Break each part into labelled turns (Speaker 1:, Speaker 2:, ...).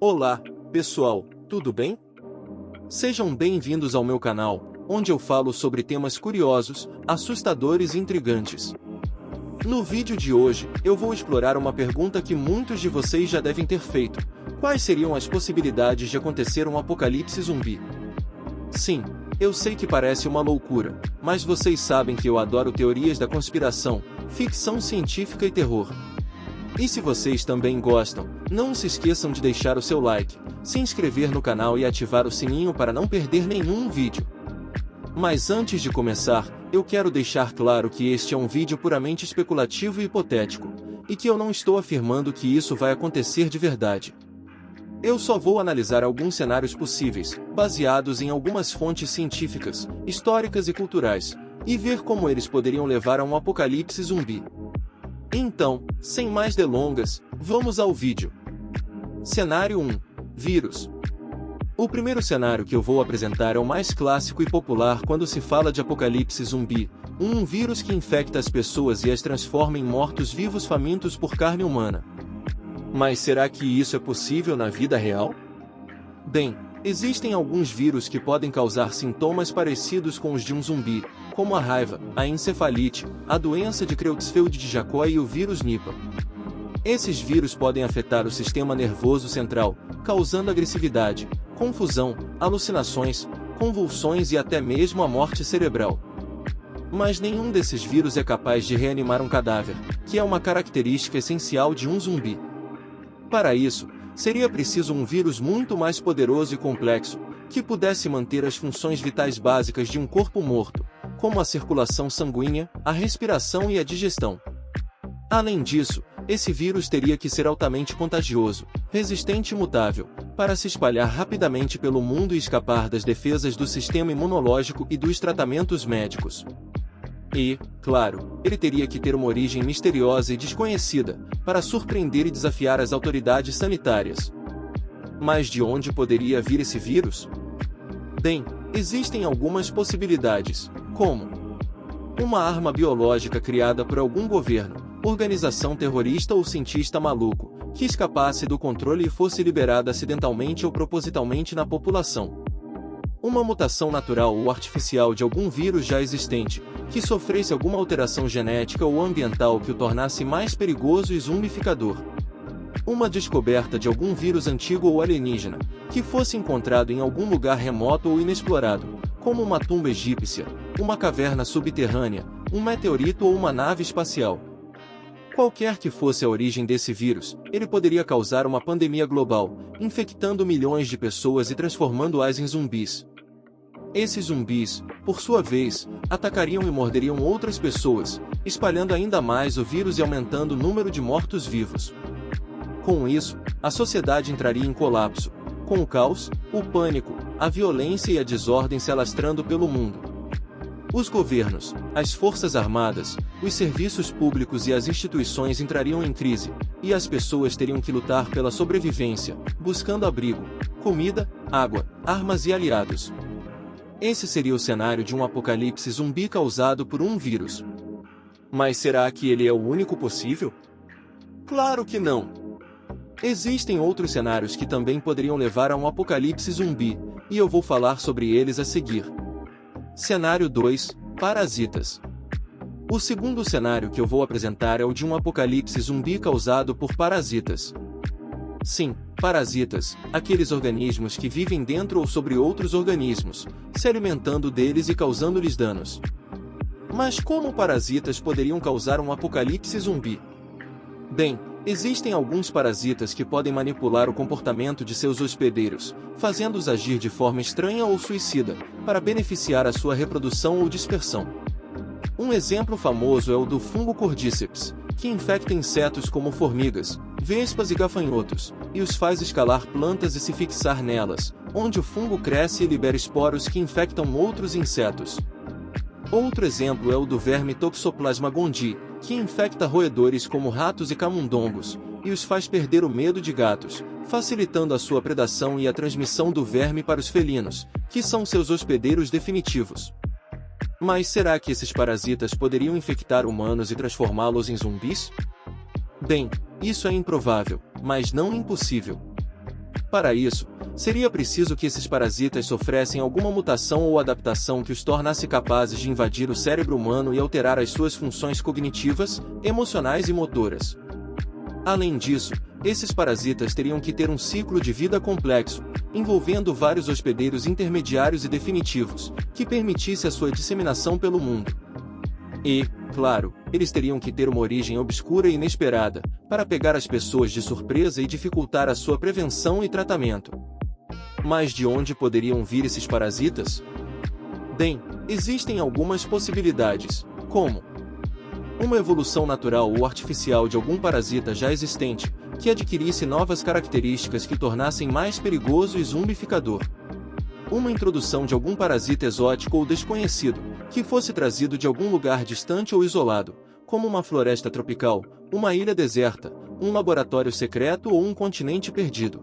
Speaker 1: Olá, pessoal, tudo bem? Sejam bem-vindos ao meu canal, onde eu falo sobre temas curiosos, assustadores e intrigantes. No vídeo de hoje, eu vou explorar uma pergunta que muitos de vocês já devem ter feito: quais seriam as possibilidades de acontecer um apocalipse zumbi? Sim, eu sei que parece uma loucura, mas vocês sabem que eu adoro teorias da conspiração, ficção científica e terror. E se vocês também gostam, não se esqueçam de deixar o seu like, se inscrever no canal e ativar o sininho para não perder nenhum vídeo. Mas antes de começar, eu quero deixar claro que este é um vídeo puramente especulativo e hipotético, e que eu não estou afirmando que isso vai acontecer de verdade. Eu só vou analisar alguns cenários possíveis, baseados em algumas fontes científicas, históricas e culturais, e ver como eles poderiam levar a um apocalipse zumbi. Então, sem mais delongas, vamos ao vídeo. Cenário 1. Vírus. O primeiro cenário que eu vou apresentar é o mais clássico e popular quando se fala de apocalipse zumbi, um vírus que infecta as pessoas e as transforma em mortos-vivos famintos por carne humana. Mas será que isso é possível na vida real? Bem, existem alguns vírus que podem causar sintomas parecidos com os de um zumbi, como a raiva, a encefalite, a doença de Creutzfeldt-Jakob e o vírus Nipah. Esses vírus podem afetar o sistema nervoso central, causando agressividade, confusão, alucinações, convulsões e até mesmo a morte cerebral. Mas nenhum desses vírus é capaz de reanimar um cadáver, que é uma característica essencial de um zumbi. Para isso, seria preciso um vírus muito mais poderoso e complexo, que pudesse manter as funções vitais básicas de um corpo morto, como a circulação sanguínea, a respiração e a digestão. Além disso, esse vírus teria que ser altamente contagioso, resistente e mutável, para se espalhar rapidamente pelo mundo e escapar das defesas do sistema imunológico e dos tratamentos médicos. E, claro, ele teria que ter uma origem misteriosa e desconhecida, para surpreender e desafiar as autoridades sanitárias. Mas de onde poderia vir esse vírus? Bem, existem algumas possibilidades, como uma arma biológica criada por algum governo, organização terrorista ou cientista maluco, que escapasse do controle e fosse liberada acidentalmente ou propositalmente na população. Uma mutação natural ou artificial de algum vírus já existente, que sofresse alguma alteração genética ou ambiental que o tornasse mais perigoso e zumbificador. Uma descoberta de algum vírus antigo ou alienígena, que fosse encontrado em algum lugar remoto ou inexplorado, como uma tumba egípcia, uma caverna subterrânea, um meteorito ou uma nave espacial. Qualquer que fosse a origem desse vírus, ele poderia causar uma pandemia global, infectando milhões de pessoas e transformando-as em zumbis. Esses zumbis, por sua vez, atacariam e morderiam outras pessoas, espalhando ainda mais o vírus e aumentando o número de mortos-vivos. Com isso, a sociedade entraria em colapso, com o caos, o pânico, a violência e a desordem se alastrando pelo mundo. Os governos, as forças armadas, os serviços públicos e as instituições entrariam em crise, e as pessoas teriam que lutar pela sobrevivência, buscando abrigo, comida, água, armas e aliados. Esse seria o cenário de um apocalipse zumbi causado por um vírus. Mas será que ele é o único possível? Claro que não! Existem outros cenários que também poderiam levar a um apocalipse zumbi, e eu vou falar sobre eles a seguir. Cenário 2. Parasitas. O segundo cenário que eu vou apresentar é o de um apocalipse zumbi causado por parasitas. Sim, parasitas, aqueles organismos que vivem dentro ou sobre outros organismos, se alimentando deles e causando-lhes danos. Mas como parasitas poderiam causar um apocalipse zumbi? Bem, existem alguns parasitas que podem manipular o comportamento de seus hospedeiros, fazendo-os agir de forma estranha ou suicida, para beneficiar a sua reprodução ou dispersão. Um exemplo famoso é o do fungo Cordyceps, que infecta insetos como formigas, vespas e gafanhotos, e os faz escalar plantas e se fixar nelas, onde o fungo cresce e libera esporos que infectam outros insetos. Outro exemplo é o do verme Toxoplasma gondii, que infecta roedores como ratos e camundongos, e os faz perder o medo de gatos, facilitando a sua predação e a transmissão do verme para os felinos, que são seus hospedeiros definitivos. Mas será que esses parasitas poderiam infectar humanos e transformá-los em zumbis? Bem, isso é improvável, mas não impossível. Para isso, seria preciso que esses parasitas sofressem alguma mutação ou adaptação que os tornasse capazes de invadir o cérebro humano e alterar as suas funções cognitivas, emocionais e motoras. Além disso, esses parasitas teriam que ter um ciclo de vida complexo, envolvendo vários hospedeiros intermediários e definitivos, que permitisse a sua disseminação pelo mundo. E, claro, eles teriam que ter uma origem obscura e inesperada, para pegar as pessoas de surpresa e dificultar a sua prevenção e tratamento. Mas de onde poderiam vir esses parasitas? Bem, existem algumas possibilidades, como uma evolução natural ou artificial de algum parasita já existente, que adquirisse novas características que tornassem mais perigoso e zumbificador. Uma introdução de algum parasita exótico ou desconhecido, que fosse trazido de algum lugar distante ou isolado, como uma floresta tropical, uma ilha deserta, um laboratório secreto ou um continente perdido.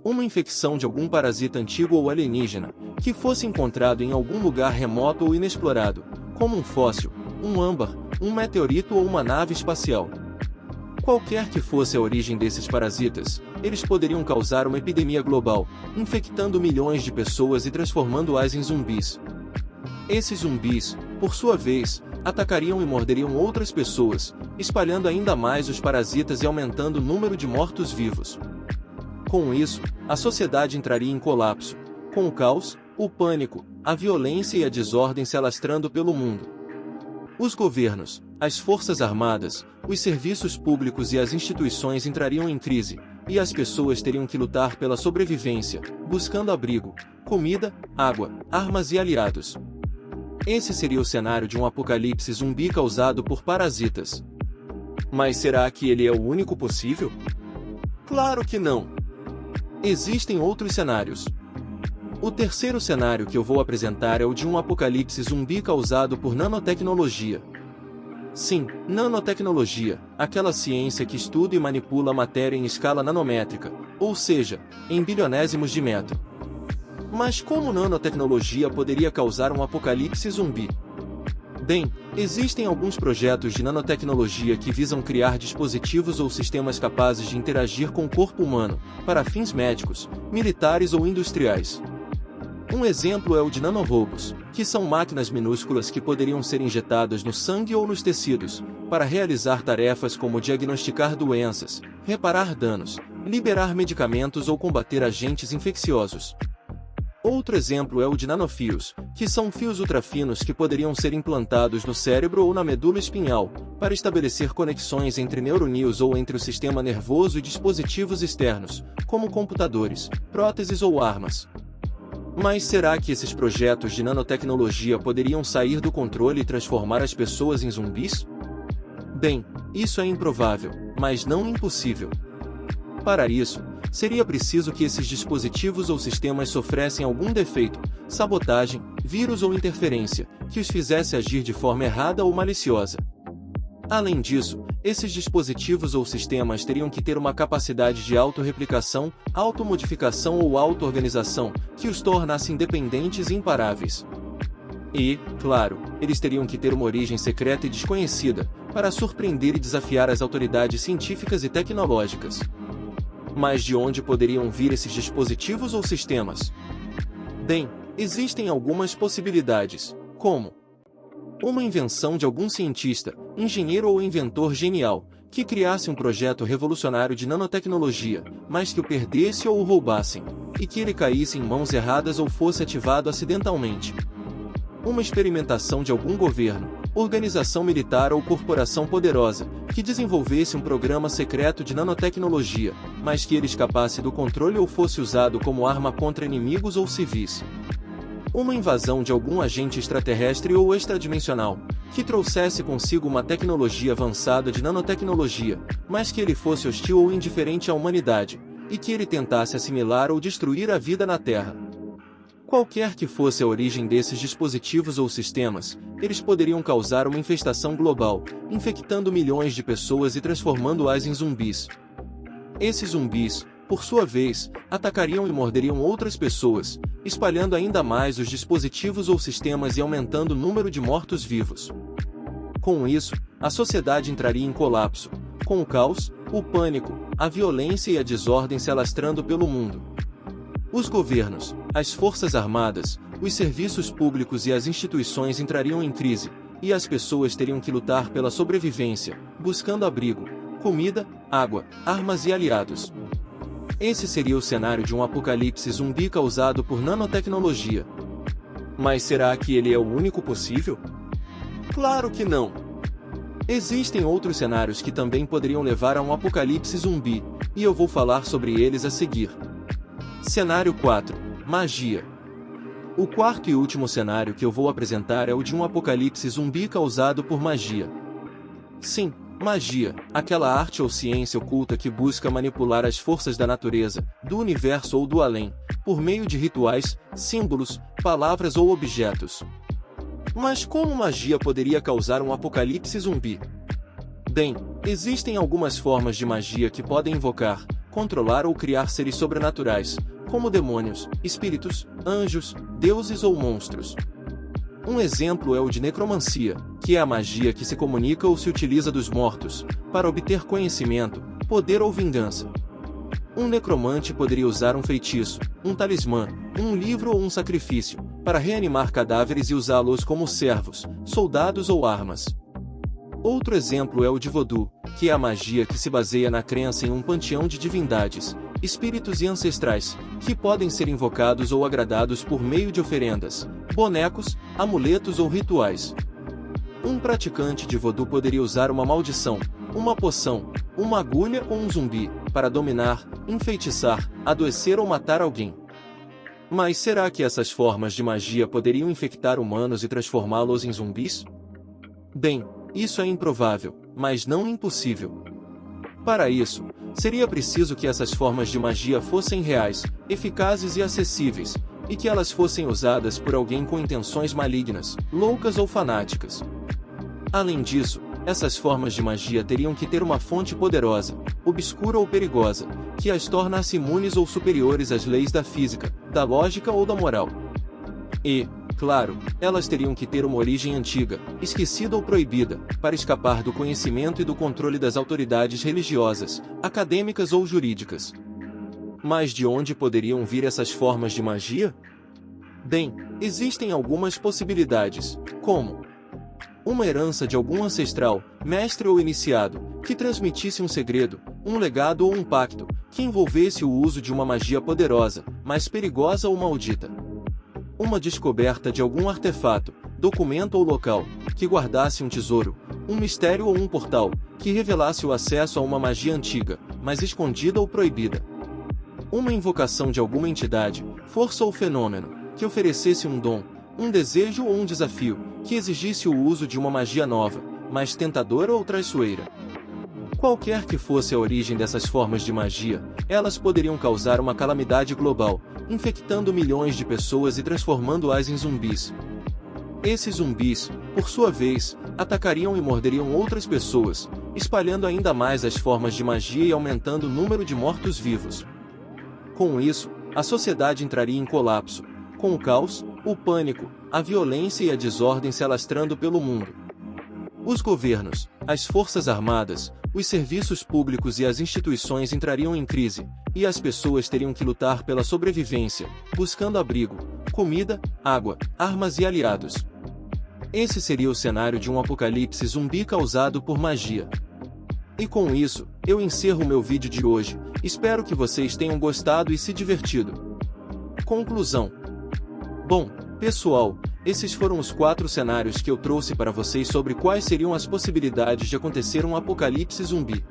Speaker 1: Uma infecção de algum parasita antigo ou alienígena, que fosse encontrado em algum lugar remoto ou inexplorado, como um fóssil, um âmbar, um meteorito ou uma nave espacial. Qualquer que fosse a origem desses parasitas, eles poderiam causar uma epidemia global, infectando milhões de pessoas e transformando-as em zumbis. Esses zumbis, por sua vez, atacariam e morderiam outras pessoas, espalhando ainda mais os parasitas e aumentando o número de mortos-vivos. Com isso, a sociedade entraria em colapso, com o caos, o pânico, a violência e a desordem se alastrando pelo mundo. Os governos, as forças armadas, os serviços públicos e as instituições entrariam em crise, e as pessoas teriam que lutar pela sobrevivência, buscando abrigo, comida, água, armas e aliados. Esse seria o cenário de um apocalipse zumbi causado por parasitas. Mas será que ele é o único possível? Claro que não! Existem outros cenários. O terceiro cenário que eu vou apresentar é o de um apocalipse zumbi causado por nanotecnologia. Sim, nanotecnologia, aquela ciência que estuda e manipula a matéria em escala nanométrica, ou seja, em bilionésimos de metro. Mas como nanotecnologia poderia causar um apocalipse zumbi? Bem, existem alguns projetos de nanotecnologia que visam criar dispositivos ou sistemas capazes de interagir com o corpo humano, para fins médicos, militares ou industriais. Um exemplo é o de nanorobôs, que são máquinas minúsculas que poderiam ser injetadas no sangue ou nos tecidos, para realizar tarefas como diagnosticar doenças, reparar danos, liberar medicamentos ou combater agentes infecciosos. Outro exemplo é o de nanofios, que são fios ultrafinos que poderiam ser implantados no cérebro ou na medula espinhal, para estabelecer conexões entre neuroníons ou entre o sistema nervoso e dispositivos externos, como computadores, próteses ou armas. Mas será que esses projetos de nanotecnologia poderiam sair do controle e transformar as pessoas em zumbis? Bem, isso é improvável, mas não impossível. Para isso, seria preciso que esses dispositivos ou sistemas sofressem algum defeito, sabotagem, vírus ou interferência, que os fizesse agir de forma errada ou maliciosa. Além disso, esses dispositivos ou sistemas teriam que ter uma capacidade de autorreplicação, automodificação ou auto-organização, que os tornasse independentes e imparáveis. E, claro, eles teriam que ter uma origem secreta e desconhecida, para surpreender e desafiar as autoridades científicas e tecnológicas. Mas de onde poderiam vir esses dispositivos ou sistemas? Bem, existem algumas possibilidades, como uma invenção de algum cientista, engenheiro ou inventor genial, que criasse um projeto revolucionário de nanotecnologia, mas que o perdesse ou o roubassem, e que ele caísse em mãos erradas ou fosse ativado acidentalmente. Uma experimentação de algum governo, organização militar ou corporação poderosa, que desenvolvesse um programa secreto de nanotecnologia, mas que ele escapasse do controle ou fosse usado como arma contra inimigos ou civis. Uma invasão de algum agente extraterrestre ou extradimensional, que trouxesse consigo uma tecnologia avançada de nanotecnologia, mas que ele fosse hostil ou indiferente à humanidade, e que ele tentasse assimilar ou destruir a vida na Terra. Qualquer que fosse a origem desses dispositivos ou sistemas, eles poderiam causar uma infestação global, infectando milhões de pessoas e transformando-as em zumbis. Esses zumbis, por sua vez, atacariam e morderiam outras pessoas, espalhando ainda mais os dispositivos ou sistemas e aumentando o número de mortos-vivos. Com isso, a sociedade entraria em colapso, com o caos, o pânico, a violência e a desordem se alastrando pelo mundo. Os governos, as forças armadas, os serviços públicos e as instituições entrariam em crise, e as pessoas teriam que lutar pela sobrevivência, buscando abrigo, comida, água, armas e aliados. Esse seria o cenário de um apocalipse zumbi causado por nanotecnologia. Mas será que ele é o único possível? Claro que não! Existem outros cenários que também poderiam levar a um apocalipse zumbi, e eu vou falar sobre eles a seguir. Cenário 4. Magia. O quarto e último cenário que eu vou apresentar é o de um apocalipse zumbi causado por magia. Sim, magia, aquela arte ou ciência oculta que busca manipular as forças da natureza, do universo ou do além, por meio de rituais, símbolos, palavras ou objetos. Mas como magia poderia causar um apocalipse zumbi? Bem, existem algumas formas de magia que podem invocar, controlar ou criar seres sobrenaturais, como demônios, espíritos, anjos, deuses ou monstros. Um exemplo é o de necromancia, que é a magia que se comunica ou se utiliza dos mortos, para obter conhecimento, poder ou vingança. Um necromante poderia usar um feitiço, um talismã, um livro ou um sacrifício, para reanimar cadáveres e usá-los como servos, soldados ou armas. Outro exemplo é o de voodoo, que é a magia que se baseia na crença em um panteão de divindades, espíritos e ancestrais, que podem ser invocados ou agradados por meio de oferendas, bonecos, amuletos ou rituais. Um praticante de voodoo poderia usar uma maldição, uma poção, uma agulha ou um zumbi, para dominar, enfeitiçar, adoecer ou matar alguém. Mas será que essas formas de magia poderiam infectar humanos e transformá-los em zumbis? Bem, isso é improvável, mas não impossível. Para isso, seria preciso que essas formas de magia fossem reais, eficazes e acessíveis, e que elas fossem usadas por alguém com intenções malignas, loucas ou fanáticas. Além disso, essas formas de magia teriam que ter uma fonte poderosa, obscura ou perigosa, que as tornasse imunes ou superiores às leis da física, da lógica ou da moral. E, claro, elas teriam que ter uma origem antiga, esquecida ou proibida, para escapar do conhecimento e do controle das autoridades religiosas, acadêmicas ou jurídicas. Mas de onde poderiam vir essas formas de magia? Bem, existem algumas possibilidades, como uma herança de algum ancestral, mestre ou iniciado, que transmitisse um segredo, um legado ou um pacto, que envolvesse o uso de uma magia poderosa, mas perigosa ou maldita. Uma descoberta de algum artefato, documento ou local, que guardasse um tesouro, um mistério ou um portal, que revelasse o acesso a uma magia antiga, mas escondida ou proibida. Uma invocação de alguma entidade, força ou fenômeno, que oferecesse um dom, um desejo ou um desafio, que exigisse o uso de uma magia nova, mas tentadora ou traiçoeira. Qualquer que fosse a origem dessas formas de magia, elas poderiam causar uma calamidade global, infectando milhões de pessoas e transformando-as em zumbis. Esses zumbis, por sua vez, atacariam e morderiam outras pessoas, espalhando ainda mais as formas de magia e aumentando o número de mortos-vivos. Com isso, a sociedade entraria em colapso, com o caos, o pânico, a violência e a desordem se alastrando pelo mundo. Os governos, as forças armadas, os serviços públicos e as instituições entrariam em crise, e as pessoas teriam que lutar pela sobrevivência, buscando abrigo, comida, água, armas e aliados. Esse seria o cenário de um apocalipse zumbi causado por magia. E com isso, eu encerro o meu vídeo de hoje, espero que vocês tenham gostado e se divertido. Conclusão. Bom, pessoal, esses foram os 4 cenários que eu trouxe para vocês sobre quais seriam as possibilidades de acontecer um apocalipse zumbi.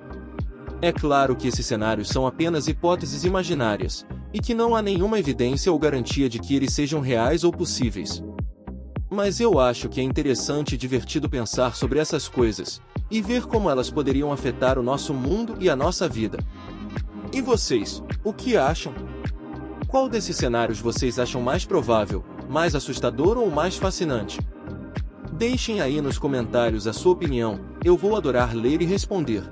Speaker 1: É claro que esses cenários são apenas hipóteses imaginárias, e que não há nenhuma evidência ou garantia de que eles sejam reais ou possíveis. Mas eu acho que é interessante e divertido pensar sobre essas coisas, e ver como elas poderiam afetar o nosso mundo e a nossa vida. E vocês, o que acham? Qual desses cenários vocês acham mais provável, mais assustador ou mais fascinante? Deixem aí nos comentários a sua opinião, eu vou adorar ler e responder.